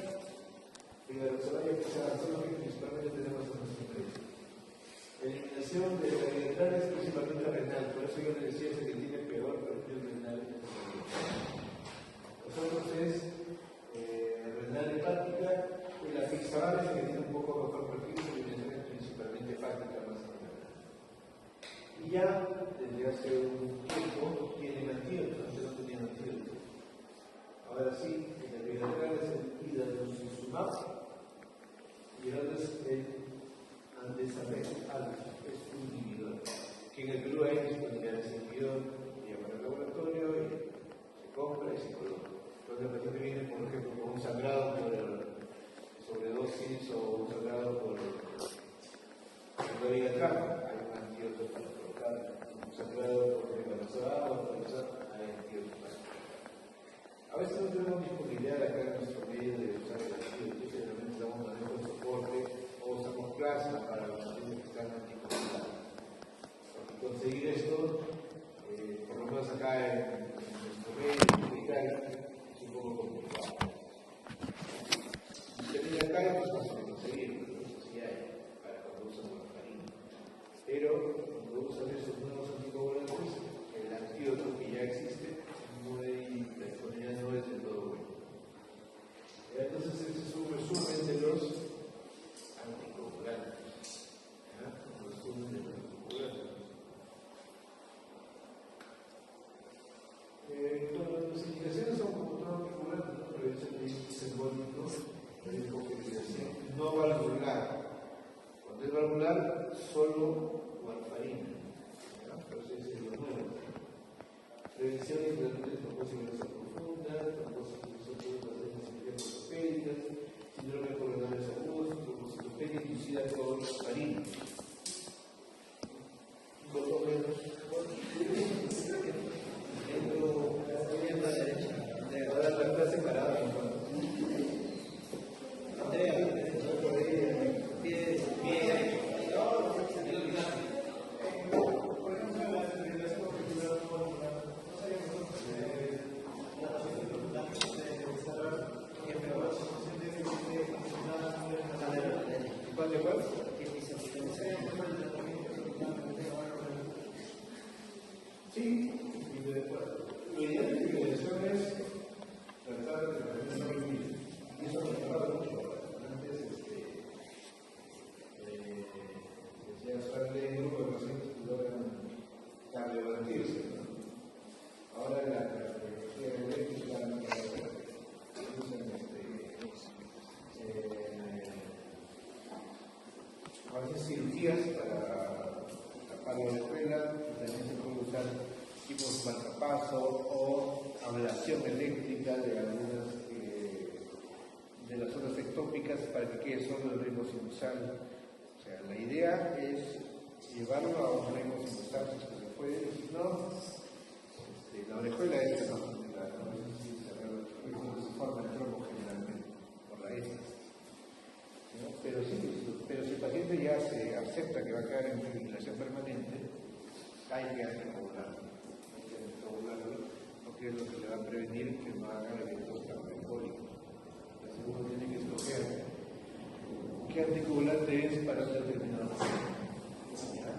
y de los horarios que son los que principalmente tenemos en nuestro país. La eliminación de la renal es principalmente renal, por eso yo les decía que tiene peor perfil renal. Nosotros es renal hepática y la fixable que tiene un poco mejor perfil, su eliminación es principalmente hepática más que renal. Y ya desde hace un tiempo tienen antídotos, antes no tenían antídotos. Ahora sí, el bilateral es el Idarucizumab y el otro es el Andesamet, es un inhibidor, que en el Perú hay disponibilidad de ese inhibidor, lleva al laboratorio y se compra y se coloca. Cuando el paciente viene, por ejemplo, con un sangrado por sobredosis o un sangrado por vilateral, hay un antídoto para colocar. Un sangrado por hepatozoa o por eso hay antídotos para colocar. A veces no tenemos disponibilidad acá en nuestro medio de usar el antídoto, generalmente damos manejo de soporte o usamos plasma para los pacientes que están anticoagulados. Conseguir esto, por lo menos acá en nuestro medio medical, es un poco complicado. Si se acá es más fácil de conseguir, pero sí hay para cuando usan warfarina. Pero cuando usan esos nuevos anticoagulantes, el antídoto que ya existe, la disponibilidad no es del todo buena. Entonces, ese es un resumen de los anticoagulantes. Un resumen de los anticoagulantes. Las indicaciones son como todo anticoagulante, ¿no? Prevención de simbólico, no valvular. Cuando es valvular, solo warfarina. Entonces, es lo nuevo. Prevención de trombosis venosa profunda, trombosis ortopédicas, síndrome de coronarios agudos, trombocitopenia inducida por warfarina. Por lo menos, a la derecha. Ahora la clase parada. Sí, lo ideal de la dirección es tratar de prevenir vivir. Y eso nos ha dado mucho. Antes, decía suerte en grupo de pacientes que logran cardiovertirse. Ahora la tecnología eléctrica usan a veces cirugías para tapar la escuela, y también se puede usar tipos de marcapaso o ablación eléctrica de algunas de las zonas ectópicas para que quede solo el ritmo sinusal. O sea, la idea es llevarlo a un ritmo sinusal si se puede, si no, la orejuela es no se forma el trombo generalmente por la S. ¿No? Pero si el paciente ya se acepta que va a quedar en fibrilación permanente, hay que anticoagularlo. Porque es lo que le va a prevenir que no haga eventos cardioembólicos. Entonces uno tiene que escoger qué anticoagulante es para un determinado paciente.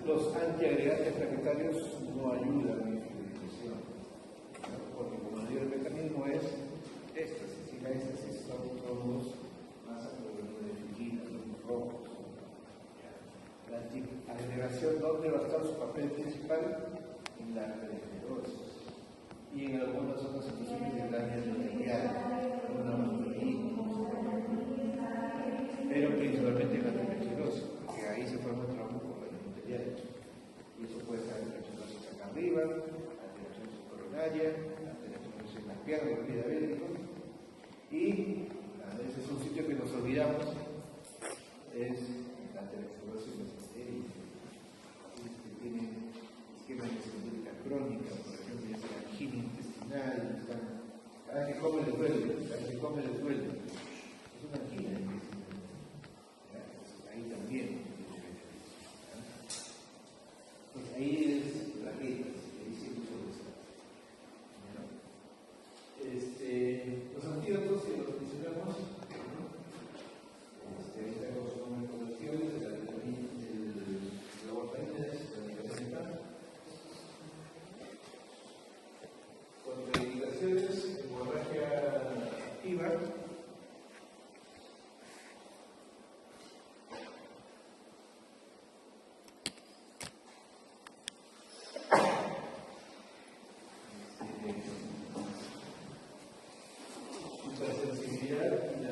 Los antiagregantes plaquetarios no ayudan en fibrilación, porque como el mecanismo es éstasis, y la éstasis son trombos más aclorofilina, trombos rojos. La antiagregación, ¿dónde va a estar su papel principal? En la arteriosclerosis y en algunas otras situaciones de daño arterial, una musculina, pero principalmente en la arteriosclerosis, porque ahí se forma el trombo por la arterial. Y eso puede estar en arteriosclerosis acá arriba, arteriosclerosis coronaria, arteriosclerosis en las piernas, en el diabético, y a veces un sitio que nos olvidamos es la arteriosclerosis mesentérica, que tiene esquema fertilidad y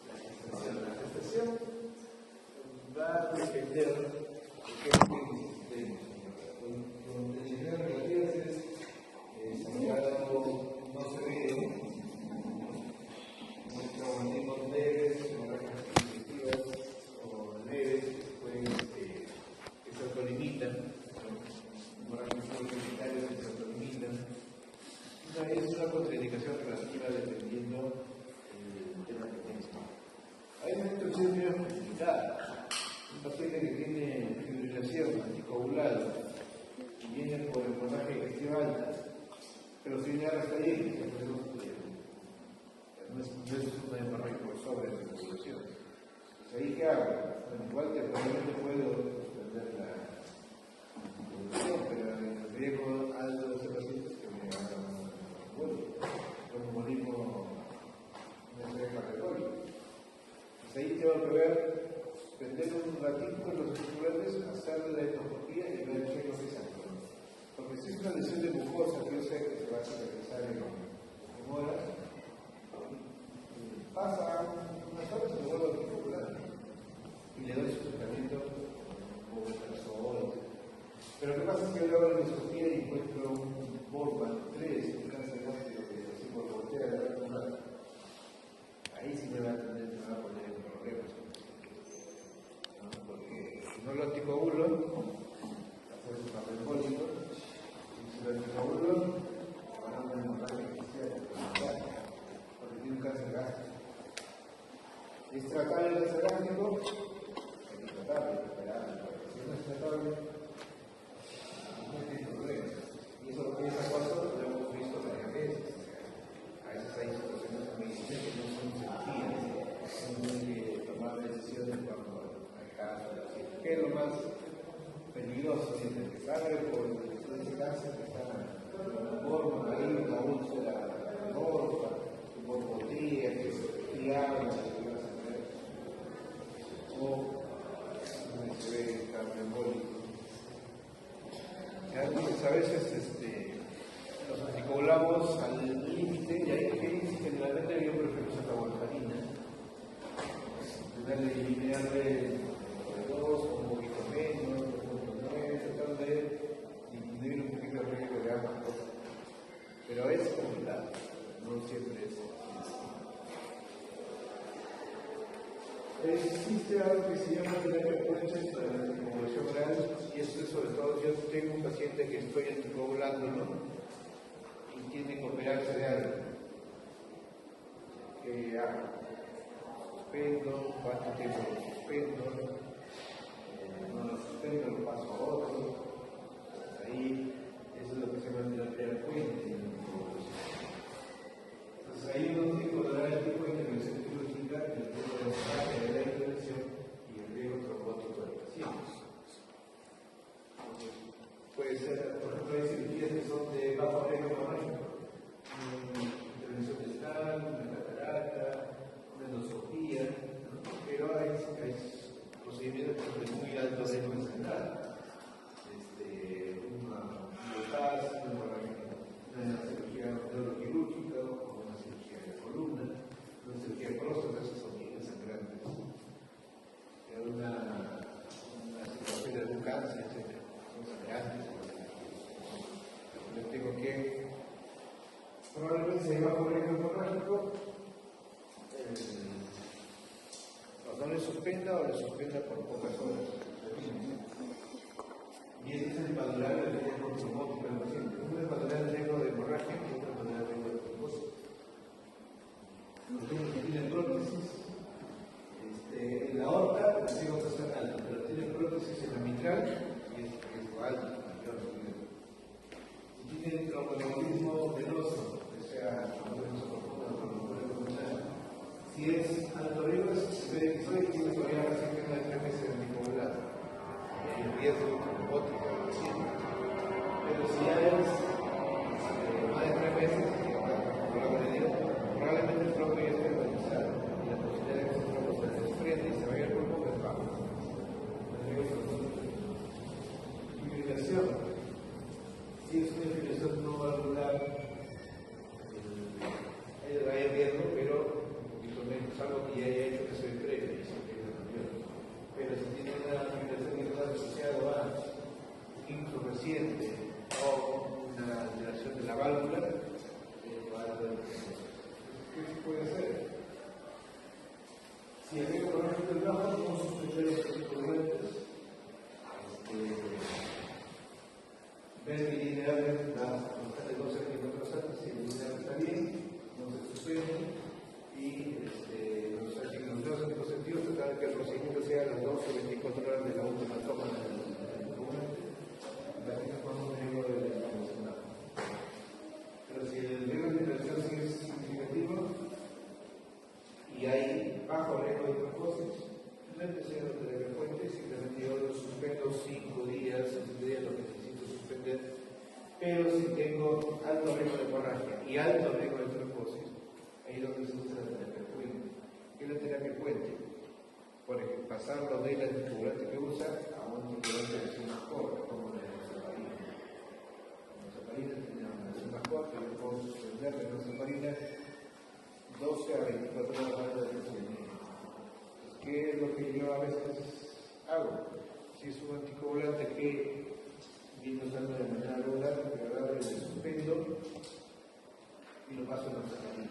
la gestación. La gestación va a depender de qué necesitemos. Con decisiones relativas es sangrado no severo, nuestro organismo leves, hemorragias primitivas o leves, pues que se autolimitan, hemorragias urogenitallas que se autolimitan. Es una contraindicación relativa dependiendo del tema que tenga. Hay una situación muy complicada. Un paciente que tiene fibrilación anticoagulada y viene por hemorragia digestiva alta, pero su INR está bien, no es una hemorragia por sobre la circulación. Entonces, ¿ahí qué hago? Bueno, igual probablemente puedo suspender la circulación, pero el riesgo alto de ese paciente es que me haga un tromboembolismo cardiológico. Entonces, ahí tengo que ver, suspender un ratito los circulantes, hacerle la endoscopía y ver qué es lo que sale. Porque si es una lesión de mucosa, que yo sé que se va a cicatrizar en horas, pasa unas horas y me vuelvo a articular y le doy su tratamiento o betasol. Pero lo que pasa es que yo le hago la endoscopía y encuentro un Borman 3, un cáncer gástrico que así por voltea de la ahí sí me va a poner en problemas. ¿No? Porque si no lo anticoagulo, hacer su papel embólico. Si lo anticoagulo, van a una hemorragia artificial, porque tiene un cáncer gástrico. Es tratable el cáncer gástrico, hay que tratarlo, porque si no es tratable, no tiene problemas. Y eso esa cosa lo hemos visto varias veces. A veces hay situaciones en medicina que no son sencillas, hay que tomar decisiones cuando hay casos, ¿qué es lo más peligroso? Siempre que sangre por ese cáncer que está en la forma, ahí una úlcera aorta, un borbotría, que es criado en las estructuras sanguíneas, o donde se ve cambio embólico. Entonces, a veces los anticoagulamos al límite y hay que generalmente yo prefiero usar la warfarina, eliminarle dos, un poquito menos, tratar de disminuir un poquito el riesgo de ambas cosas. Pero es complicado, no siempre es. Existe algo que se llama terapia Purchase para la anticoagulación oral, y esto es sobre todo, yo tengo un paciente que estoy anticoagulándolo y tiene que operarse de algo. ¿Qué hago? Suspendo, cuánto tiempo lo suspendo, no lo suspendo, lo paso a otro. Ahí, eso es lo que se llama terapia puente. Entonces ahí uno tiene que valorar el tipo de intervención quirúrgica, el tipo de enfoque de la intervención y el riesgo trombótico del paciente. Puede ser, por ejemplo, hay cirugías que son de bajo riesgo hemorrágico, intervención distal, una catarata, una endoscopía, ¿no? Pero hay procedimientos de muy alto riesgo de sangrado. Una cirugía neuroquirúrgica o una cirugía de columna, una cirugía de próstata, esas son bien sangrantes. Una cirugía de un cáncer, etc. Son sangrantes. Yo tengo que probablemente se bajo riesgo hemorrágico, o no le suspenda o le suspenda por pocas horas. Y ese es el valorable del riesgo trombótico del paciente. Uno es valorar el riesgo de hemorragia y otro es valorar el riesgo de trombosis. Los pacientes que tienen prótesis, en la aorta el riesgo está alto, pero tienen prótesis en la mitral y es riesgo alto, mayor. Si tienen tromboembolismo venoso, o sea, tromboembolismo profundo, tromboembolismo pulmonar, si es alto riesgo, se ve que tiene todavía paciente de 3 meses de anticoagulado. El riesgo trombótico del paciente. Pero si ya es más de 3 meses, probablemente el trombo ya esté organizado y la posibilidad de que ese trombo se desprenda y se vaya al pulmón es baja. Fibrilación. Si es una fibrilación no valvular, hay Si el riesgo cronológico es bajo, vamos a suspender los anticoagulantes. Ver que el lineal da de 12 centímetros antes, si el lineal está bien, no se suspende. Y los dos anticonceptivos tratar de que el procedimiento sea a las 12 o 24 horas de la última toma del anticoagulante. La que se un riesgo de la emocional. Pero si el riesgo de interacción sigue significativo y hay bajo riesgo de trombosis, no es necesario tener frecuente, simplemente yo lo suspendo 5 días, 7 días, lo que necesito suspender. Pero si tengo alto riesgo de hemorragia y alto riesgo de trombosis, ahí es donde se usa la terapia puente. ¿Qué es la terapia puente? Porque pasarlo del anticoagulante que usa a un anticoagulante que es más corto, como la enoxaparina. La enoxaparina tiene una versión más corta, yo puedo suspender la enoxaparina 12 a 24 horas antes del procedimiento. ¿Qué es lo que yo a veces hago? Si es un anticoagulante que viene usando de manera regular, lo que agarro es el suspendo y lo paso en enoxaparina.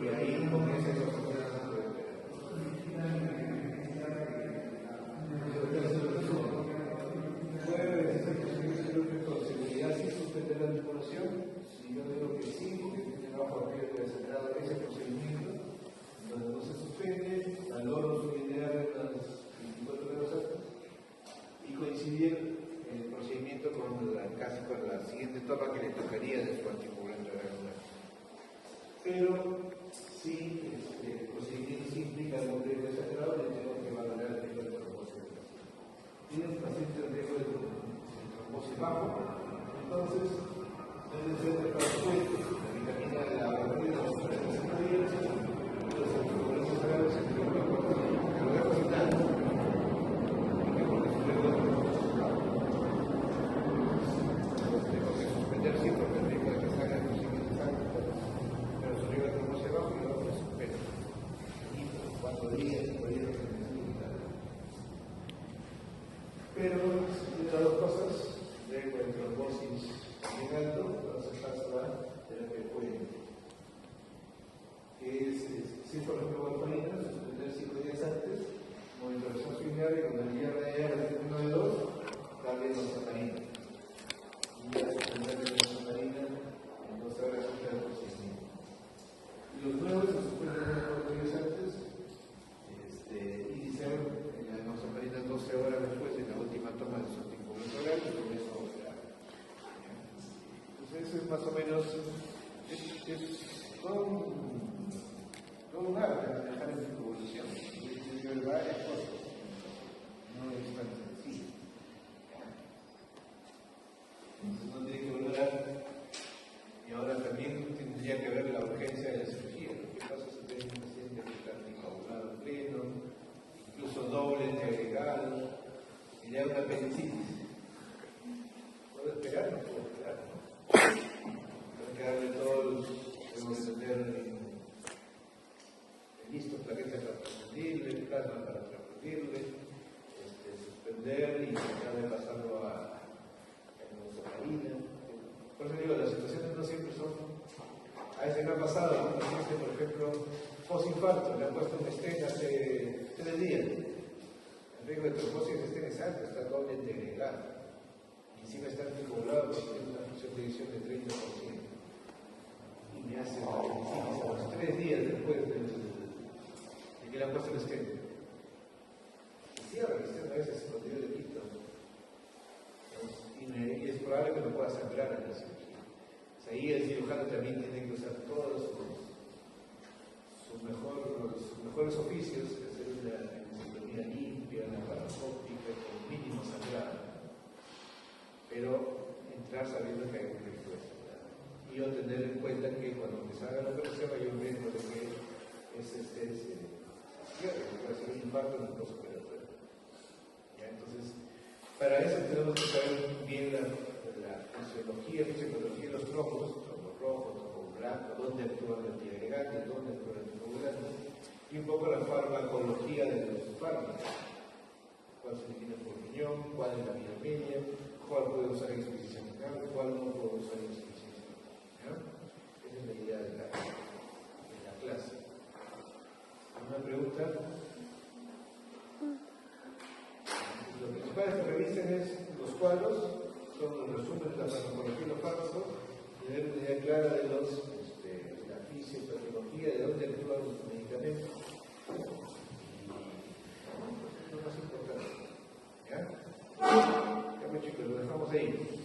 Y ahí comienza a suspender la la manipulación, si yo digo que sí, porque tiene bajo riesgo de acelerado ese procedimiento, donde no se suspende, valoro su lineal en las 24 horas antes y coincidir el procedimiento casi con la siguiente toma que le tocaría de su anticoagulante regular. Pero si el procedimiento implica algún riesgo de acelerado, le tengo que valorar el riesgo de trombosis. Tiene un paciente en riesgo de trombosis bajo, entonces debe ser de frecuente la vitamina de la vitamina de los 35 días, los anticoagulantes sagrados en el cuerpo, que lo dejo sin nada, porque con el riesgo de trombosis bajo. Tengo que suspender sí porque el riesgo de que salga el procedimiento exacto, pero su riesgo de trombosis bajo y luego se suspende. Y 4 días, 5 días lo que necesita. Pero entre las dos cosas, riesgo de trombosis bien alto, entonces pasa la terapia puente, que es si por ejemplo warfarina, suspender 5 días antes, monitorización sanguínea con el IRR de 1 de 2, darle enoxaparina. Y ya suspender la enoxaparina en 12 horas antes del procedimiento. Y los nuevos se suspenden 4 días antes y dicen la enoxaparina 12 horas después de la última toma de su anticoagulante oral y con eso eso es más o menos todo un arte manejar en su evolución. Tiene que ver varias cosas. No es tan sencillo. Entonces no tiene que volver y ahora también tendría que ver la urgencia de la cirugía. ¿Qué pasa si tengo un paciente que está anticoagulado pleno, incluso doble agregado, y le da una apendicitis? ¿Puedo esperar? No puedo esperar. Tengo que darle todo tengo que tener listo plaquetas para transfundirle, plasma para transfundirle, suspender y tratar de pasarlo a enoxaparina. Por eso digo, las situaciones no siempre son. A veces me ha pasado, un paciente, por ejemplo, posinfarto, le han puesto un stent hace 3 días. El riesgo de trombosis de stent es alto, está doblemente agregado. Y encima está anticoagulado porque tiene una función de edición de 30%. Y me hace la apendicitis a los 3 días después de que le han puesto el stent. Y cierra el stent a veces cuando yo le quito. Y es probable que no pueda sangrar en la cirugía. Ahí el cirujano también tiene que usar todos sus mejores oficios, que hacer una encefalografía limpia, una parasóptica, con mínimo sangrado. Pero entrar sabiendo que hay un riesgo de sangrado. Y yo tener en cuenta que cuando me salga la operación hay un riesgo de que ese stent se cierre, que puede ser un infarto en el postoperatorio. Entonces, para eso tenemos que saber bien la fisiología de los trombos, trombo rojo, trombo blanco, dónde actúa el antiagregante, dónde actúa el anticoagulante, y un poco la farmacología de los fármacos. Cuál se elimina por riñón, cuál es la vía media, cuál puede usar en exposición local, cuál no puede usar en exposición local. Esa es la idea de la clase. receta. Lo principal que revisen es los cuadros, son los resúmenes de la farmacología y los fármacos, y tener una idea clara de la fisiopatología, de dónde actúan los medicamentos. Lo más importante. ¿Ya? Ya pues chicos, lo dejamos ahí.